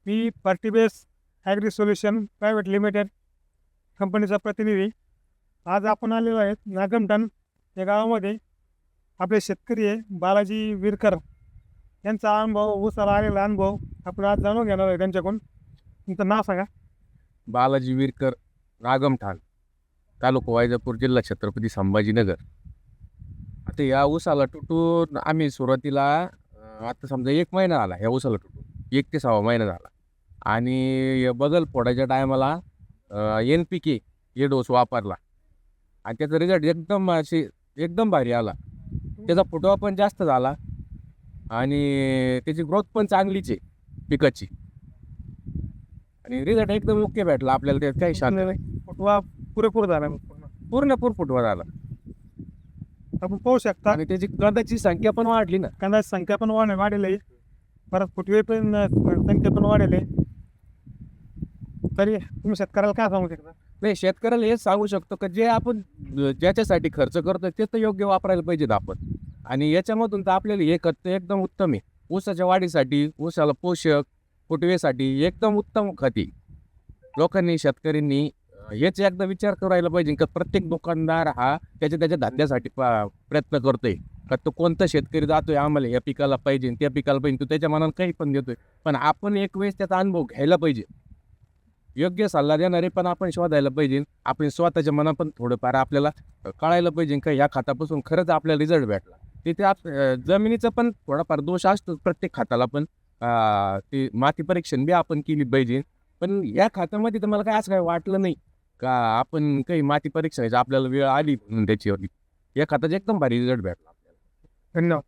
मी पार्टीबेस agree solution private limited कंपनीचा प्रतिनिधी. आज आपण आलेलो आहेत नागमठाण या गावामध्ये. आपले शेतकरी आहे बालाजी विरकर यांचा अनुभव, ऊसाला आलेला अनुभव आपण आज जाणून घेणार आहे त्यांच्याकडून. तुमचं नाव सांगा. बालाजी विरकर, नागमठाण, तालुका वैजापूर, जिल्हा छत्रपती संभाजीनगर. आता या ऊसाला तुटून आम्ही सुरुवातीला आता समजा 1 महिना झाला ह्या ऊसाला तुटून, 1 ते 6 महिना झाला. आणि बगल फोडायच्या टायमाला NPK हे डोस वापरला आणि त्याचा रिझल्ट एकदम भारी आला. त्याचा फुटवा पण जास्त झाला आणि त्याची ग्रोथ पण चांगलीच आहे पिकाची. आणि रिझल्ट एकदम ओके भेटला आपल्याला. त्यात काही शांत नाही, फुटवा पुरेपूर झाला. पूर्णपूर फुटवा झाला. आपण पाहू शकता आणि त्याची कंदाची संख्या पण वाढली ना. कांद्याची संख्या पण वाढेल आहे, परत फुटवे पण संख्या पण वाढेल आहे. तरी तुम्ही शेतकऱ्याला काय सांगू शकता? नाही, शेतकऱ्याला हेच सांगू शकतो की जे आपण ज्याच्यासाठी खर्च करतो ते तर योग्य वापरायला पाहिजेत आपण. आणि याच्यामधून तर आपल्याला हे खत तर एकदम उत्तम आहे. ऊसाच्या वाढीसाठी, ऊसाला पोषक, फुटवेसाठी एकदम उत्तम खत आहे. लोकांनी, शेतकऱ्यांनी हेच एकदा विचार करायला पाहिजे की प्रत्येक दुकानदार हा त्याच्या धंद्यासाठी प्रयत्न करतोय का तो कोणता शेतकरी जातोय आम्हाला या पिकाला पाहिजे त्या पिकाला पाहिजे, तो त्याच्या मनात काही पण देतोय. पण आपण एक वेळेस त्याचा अनुभव घ्यायला पाहिजे. योग्य सल्ला देणारे पण आपण शोधायला पाहिजे. आपण स्वतःच्या मनात पण थोडंफार आपल्याला कळायला पाहिजे का ह्या खतापासून खरंच आपल्याला रिझल्ट भेटला. तिथे जमिनीचा पण थोडाफार दोष असतो प्रत्येक खताला, पण ते माती परीक्षण बी आपण केली पाहिजे. पण या खतामध्ये तर मला काय असं काही वाटलं नाही का आपण काही माती परीक्षणाची आपल्याला वेळ आली म्हणून त्याच्यावरती. या खताचा एकदम भारी रिझल्ट भेटला आपल्याला. धन्यवाद.